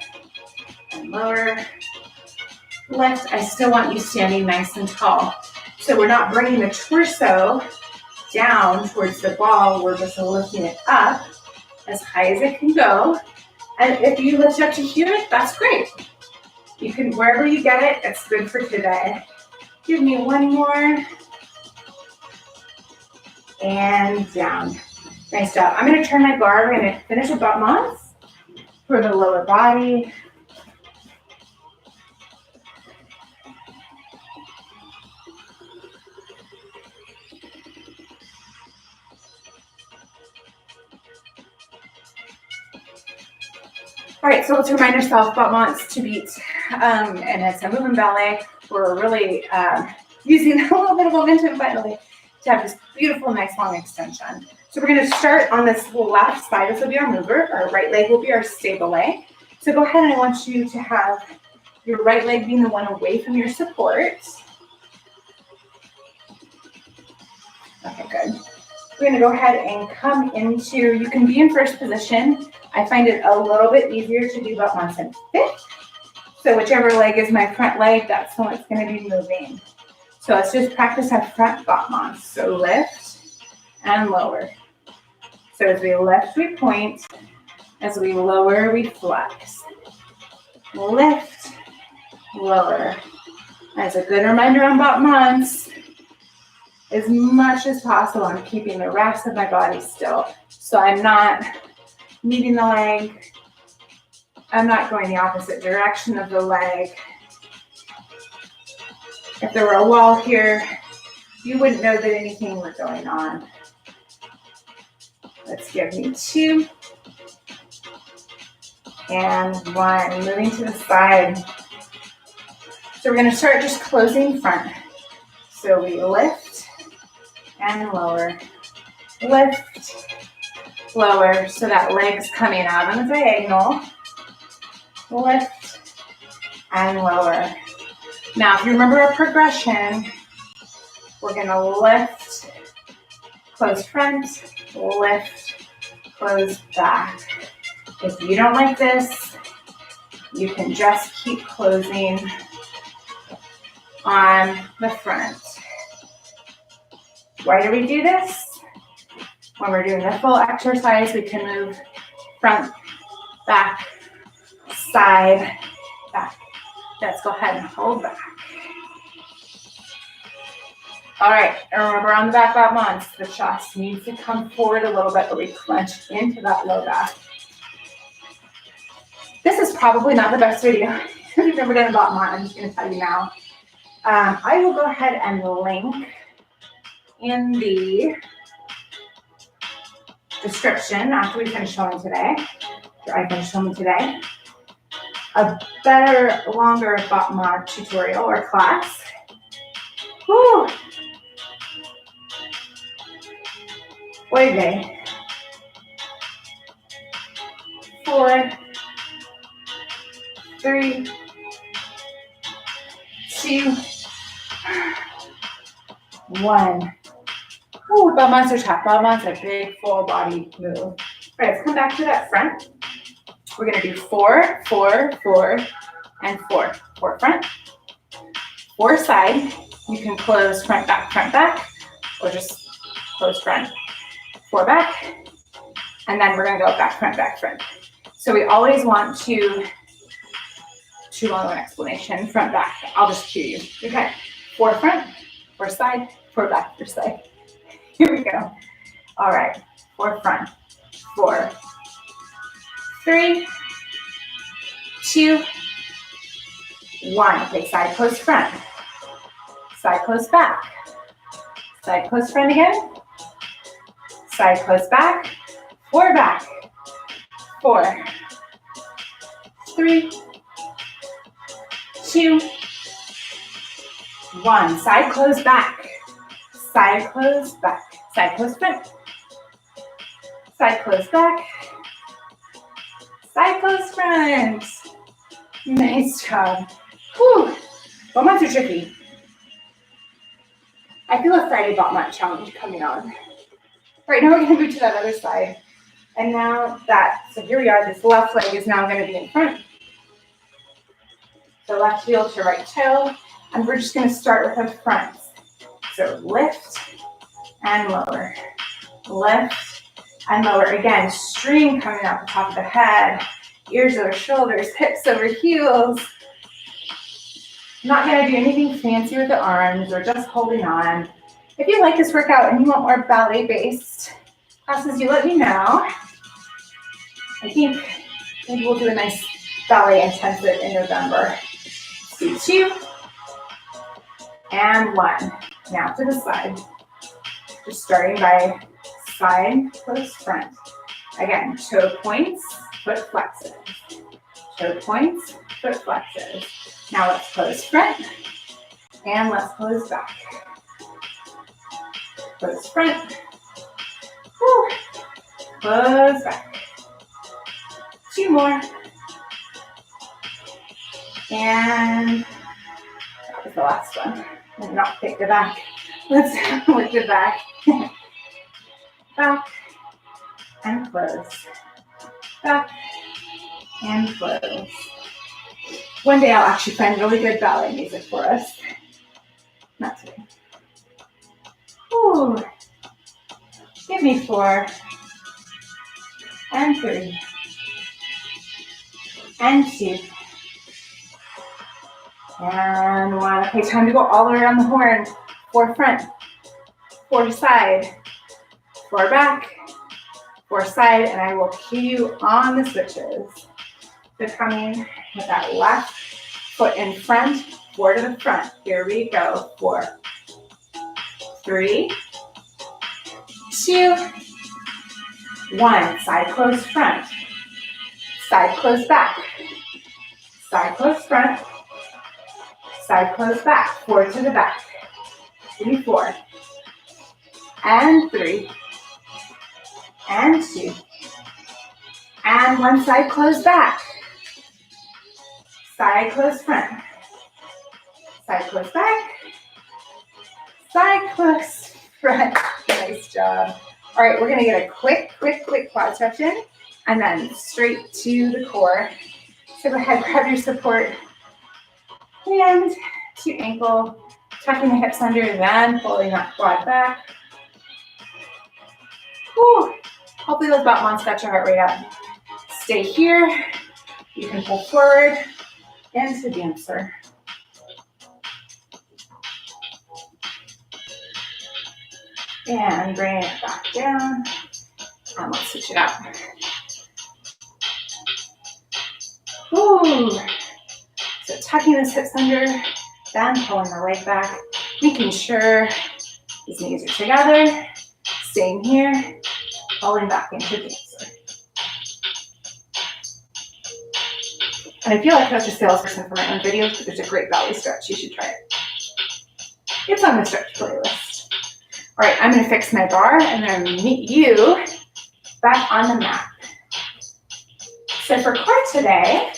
and lower. Lift. I still want you standing nice and tall. So we're not bringing the torso down towards the ball. We're just lifting it up as high as it can go. And if you lift up to here, that's great. You can, wherever you get it, it's good for today. Give me 1 more. And down. Nice job. I'm going to turn my bar. We're going to finish with butt-ons for the lower body. All right, so let's remind ourselves what wants to beat, and it's a movement ballet. We're really using a little bit of momentum finally to have this beautiful, nice long extension. So we're going to start on this left side. This will be our mover. Our right leg will be our stable leg. So go ahead and I want you to have your right leg being the one away from your support. Okay, good. We're going to go ahead and come into, you can be in first position. I find it a little bit easier to do butt-ons in fifth. So whichever leg is my front leg, that's the one that's going to be moving. So let's just practice our front butt-ons. So lift and lower. So as we lift, we point. As we lower, we flex. Lift, lower. As a good reminder on butt-ons, as much as possible, I'm keeping the rest of my body still. So I'm not meeting the leg. I'm not going the opposite direction of the leg. If there were a wall here, you wouldn't know that anything were going on. Let's give me 2 and 1. Moving to the side. So we're going to start just closing front. So we lift and lower. Lift lower, so that leg's coming out on a diagonal. Lift and lower. Now, if you remember our progression, we're gonna lift, close front, lift, close back. If you don't like this, you can just keep closing on the front. Why do we do this? When we're doing the full exercise, we can move front, back, side, back. Let's go ahead and hold back. All right, and remember on the back balance, the chest needs to come forward a little bit, but we clench into that low back. This is probably not the best video if you've never done a bottom on. I'm just going to tell you now. I will go ahead and link in the description after we finish showing today, or I finish showing today, a better, longer bottom mod tutorial or class. Woo! Oye. 4, 3, 2, 1. Ooh, bottom mods are tough. Bottom mods are a big full body move. All right, let's come back to that front. We're gonna do 4, 4, 4, and 4. 4 front, 4 side. You can close front, back, or just close front, 4 back, and then we're gonna go back, front. So we always want to, too long of an explanation, front, back. I'll just cue you. Okay, 4 front, 4 side, 4 back, 4 side. Here we go. All right, 4 front, 4, 3, 2, 1. Okay, side close front, side close back, side close front again, side close back, 4 back, 4, 3, 2, 1. Side close back, side close back, side close front, side close back, side close front. Nice job. Whew. Bottom mods are tricky. I feel a Friday bottom mod challenge coming on. Right now we're going to move to that other side. And now so here we are, this left leg is now going to be in front. So left heel to right toe. And we're just going to start with our fronts. So lift and lower. Lift and lower. Again, stream coming out the top of the head. Ears over shoulders, hips over heels. Not going to do anything fancy with the arms. We're just holding on. If you like this workout and you want more ballet-based classes, you let me know. I think maybe we'll do a nice ballet intensive in November. So 2 and 1. Now to the side. Just starting by side, close front. Again, toe points, foot flexes. Toe points, foot flexes. Now let's close front and let's close back. Close front. Woo. Close back. 2 more. And that was the last one. Let's not pick the back. Let's work the back. Back and close. Back and close. One day I'll actually find really good ballet music for us. Not today. Ooh. Give me 4 and 3 and 2 and 1. Okay, time to go all the way around the horn. 4 front, 4 side, 4 back, 4 side, and I will cue you on the switches. So coming with that left foot in front, 4 to the front. Here we go. 4, 3, 2, 1. Side close front, side close back, side close front, side close back. 4 to the back. 3, 4, and 3, and 2. And one side close back. Side close front. Side close back. Side close front. Nice job. All right, we're going to get a quick quad stretch in and then straight to the core. So go ahead, grab your support hand to ankle, tucking the hips under, then pulling that quad back. Whew. Hopefully those butt months got your heart rate up. Stay here. You can pull forward into dancer. And bring it back down. And let's switch it up. Ooh. So tucking those hips under, then pulling the leg back, making sure these knees are together. Staying here, pulling back into dancer. And I feel like such a salesperson for my own videos, but there's a great belly stretch. You should try it. It's on the stretch playlist. All right, I'm going to fix my bar, and then I'm going to meet you back on the mat. So for core today,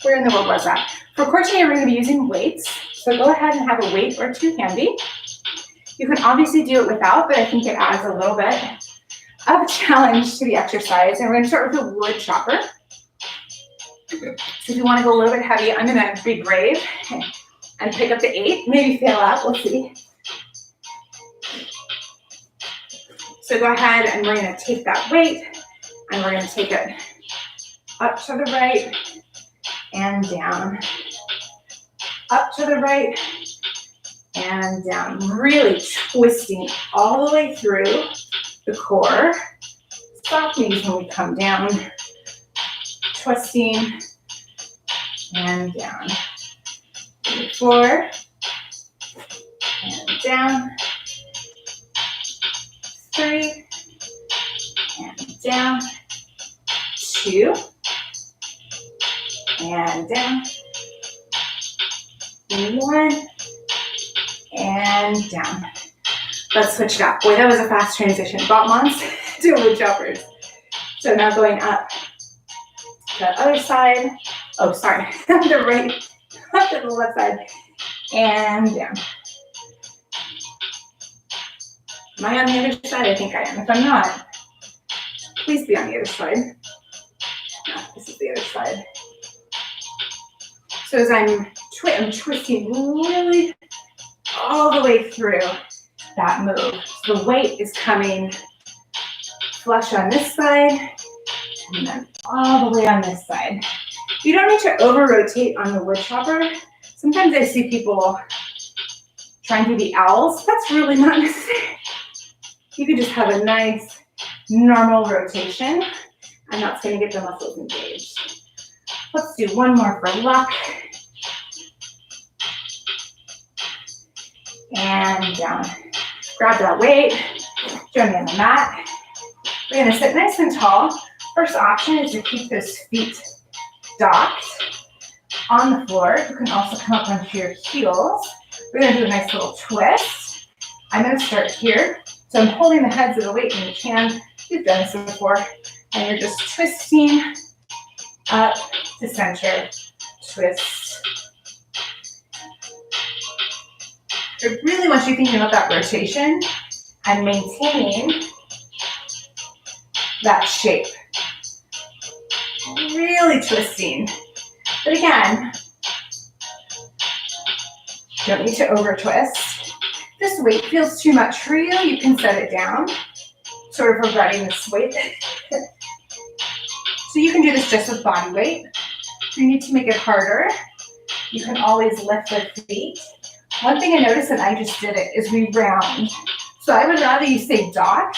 where in the world was that? For core today, we're going to be using weights. So go ahead and have a weight or 2 handy. You can obviously do it without, but I think it adds a little bit of a challenge to the exercise. And we're going to start with a wood chopper. So if you want to go a little bit heavy, I'm going to be brave and pick up the 8, maybe fail out, we'll see. So go ahead and we're going to take that weight and we're going to take it up to the right and down. Up to the right and down. Really twisting all the way through the core. Soft knees when we come down. Twisting and down. 4 and down. 3 and down. 2 and down. 1 and down. Let's switch it up. Boy, that was a fast transition. Butt months to wood choppers. So now going up to the other side. Oh, sorry. The right, up to the left side, and down. Am I on the other side? I think I am. If I'm not, please be on the other side. No, this is the other side. So as I'm twisting really all the way through that move. So the weight is coming flush on this side and then all the way on this side. You don't need to over-rotate on the wood chopper. Sometimes I see people trying to be owls. That's really not necessary. You can just have a nice normal rotation and that's going to get the muscles engaged. Let's do one more for luck. And down. Grab that weight. Join me on the mat. We're going to sit nice and tall. First option is to keep those feet docked on the floor. You can also come up onto your heels. We're going to do a nice little twist. I'm going to start here. So I'm holding the heads of the weight in each hand. You've done this before. And you're just twisting up to center. Twist. I really want you thinking about that rotation and maintaining that shape. Really twisting. But again, don't need to over twist. If this weight feels too much for you, you can set it down, sort of regretting this weight. So you can do this just with body weight. If you need to make it harder, you can always lift the feet. One thing I noticed, and I just did it, is we round. So I would rather you stay docked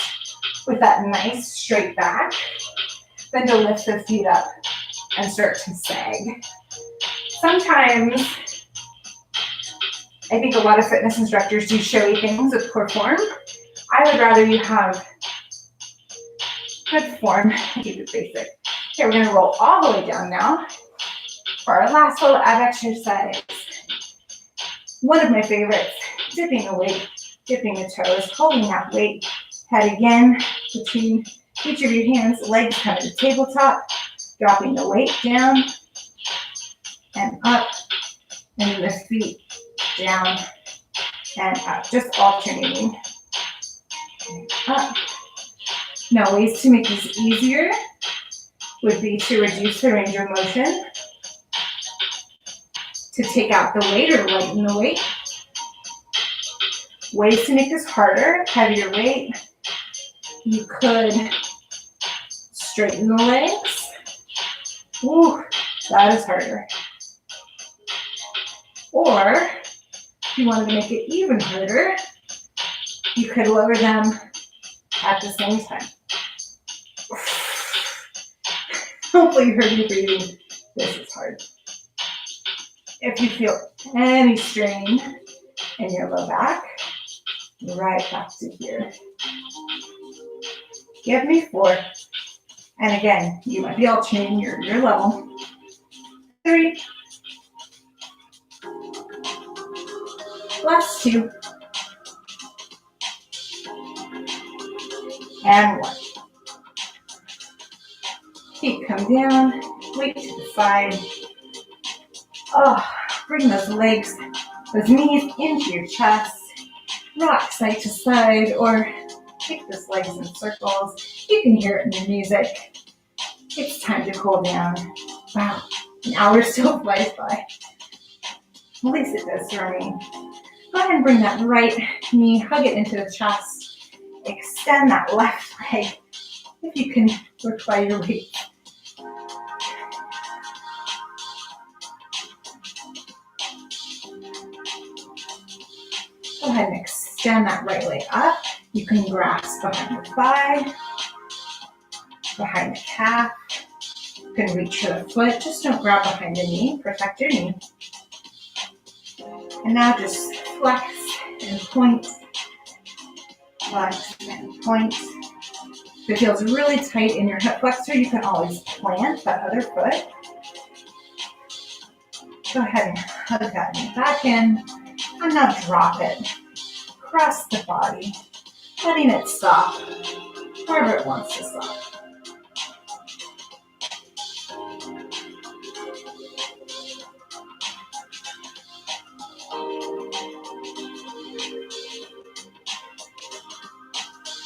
with that nice straight back than to lift the feet up and start to sag. Sometimes, I think a lot of fitness instructors do showy things with core form. I would rather you have good form and keep it basic. Okay, we're going to roll all the way down now for our last little ab exercise. One of my favorites, dipping the weight dipping the toes, holding that weight. Head again between each of your hands, legs come to the tabletop, dropping the weight down and up, and then the feet down and up, just alternating. Up. Now, ways to make this easier would be to reduce the range of motion, to take out the weight or lighten the weight. Ways to make this harder, heavier weight. You could straighten the legs. Ooh, that is harder. Or, if you wanted to make it even harder, you could lower them at the same time. Hopefully you heard me breathing. This is hard. If you feel any strain in your low back, right back to here. Give me 4. And again, you might be alternating your level. 3. Last 2. And 1. Feet come down, weight to the side. Oh, bring those legs, those knees into your chest. Rock side to side or kick those legs in circles. You can hear it in the music. It's time to cool down. Wow, an hour still flies by. At least it does for me. Go ahead and bring that right knee, hug it into the chest. Extend that left leg if you can work by your weight. Go ahead and extend that right leg up. You can grasp behind the thigh, behind the calf. You can reach for the foot. Just don't grab behind the knee. Protect your knee. And now just flex and point. Flex and point. If it feels really tight in your hip flexor, you can always plant that other foot. Go ahead and hug that knee back in. And now drop it. Cross the body. Letting it stop wherever it wants to stop.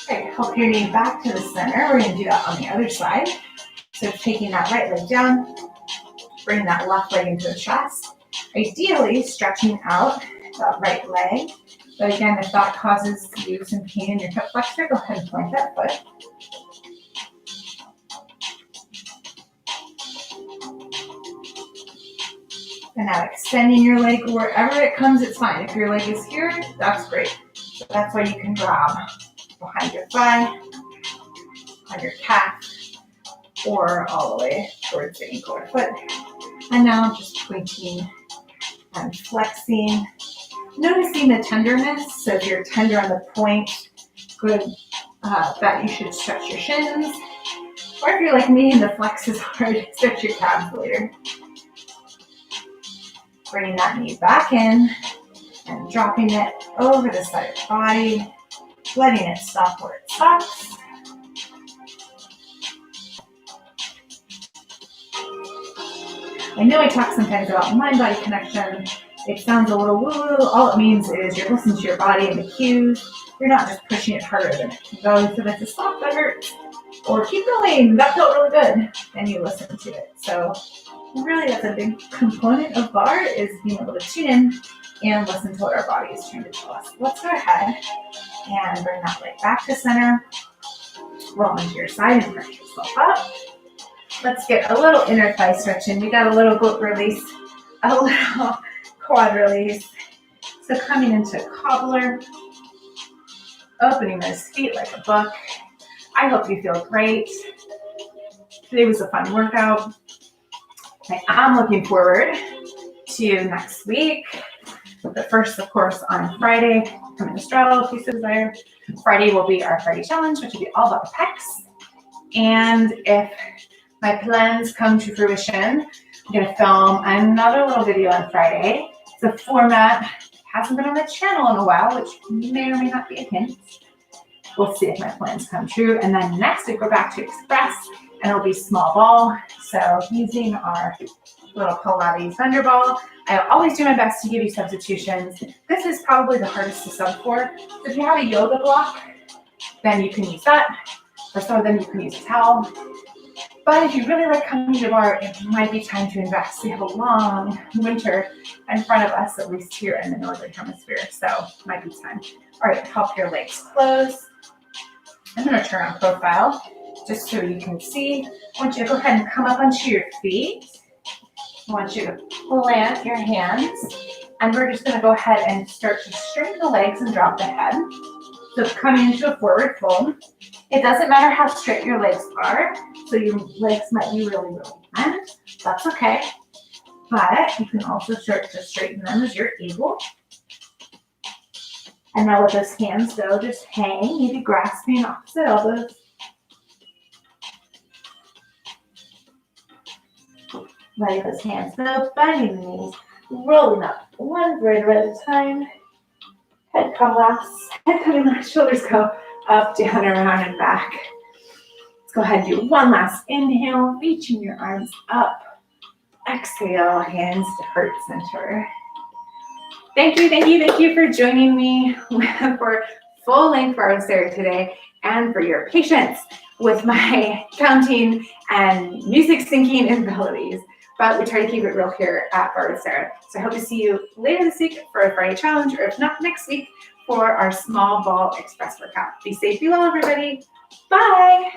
Okay, help your knee back to the center. We're going to do that on the other side. So taking that right leg down, bring that left leg into the chest. Ideally, stretching out that right leg. But again, if that causes you some pain in your hip flexor, go ahead and plant that foot. And now extending your leg wherever it comes, it's fine. If your leg is here, that's great. So that's why you can grab behind your thigh, on your calf, or all the way towards the ankle or foot. And now just pointing and flexing. Noticing the tenderness. So if you're tender on the point, good, that you should stretch your shins. Or if you're like me and the flex is hard, stretch your calves later. Bringing that knee back in and dropping it over the side of the body, letting it stop where it stops. I know I talk sometimes about mind-body connection. It sounds a little woo-woo. All it means is you're listening to your body and the cues. You're not just pushing it harder than it can go. So if it's a stop that hurts, or keep going, that felt really good, then you listen to it. So really that's a big component of Barre is being able to tune in and listen to what our body is trying to tell us. Let's go ahead and bring that leg back to center. Roll onto your side and press yourself up. Let's get a little inner thigh stretching. We got a little glute release, a little quad release. So coming into cobbler, opening those feet like a book. I hope you feel great. Today was a fun workout. I'm looking forward to next week. But first, of course, on Friday, come in the straddle if you so desire. Friday will be our Friday challenge, which will be all about pecs. And if my plans come to fruition, I'm going to film another little video on Friday. It's a format hasn't been on the channel in a while, which may or may not be a hint. We'll see if my plans come true. And then next week, we're back to express, and it'll be small ball. So using our little Pilates thunder ball. I always do my best to give you substitutions. This is probably the hardest to sub for. So if you have a yoga block, then you can use that. For some of them, you can use a towel. But if you really like coming to Barre, it might be time to invest. We have a long winter in front of us, at least here in the Northern Hemisphere. So it might be time. All right, help your legs close. I'm going to turn on profile just so you can see. I want you to go ahead and come up onto your feet. I want you to plant your hands, and we're just going to go ahead and start to straighten the legs and drop the head. So coming into a forward fold. It doesn't matter how straight your legs are, so your legs might be really, really bent. That's okay. But you can also start to straighten them as you're able. And now let those hands go, just hang, maybe grasping opposite elbows. Letting those hands go, bending the knees, rolling up one vertebra at a time. Head come last, head coming last, shoulders go up, down, around, and back. Let's go ahead and do one last inhale, reaching your arms up. Exhale, hands to heart center. Thank you for joining me for full length Barre today, and for your patience with my counting and music syncing abilities. But we try to keep it real here at Barre. So I hope to see you later this week for a Friday challenge, or if not, next week for our small ball express workout. Be safe, be well, everybody. Bye.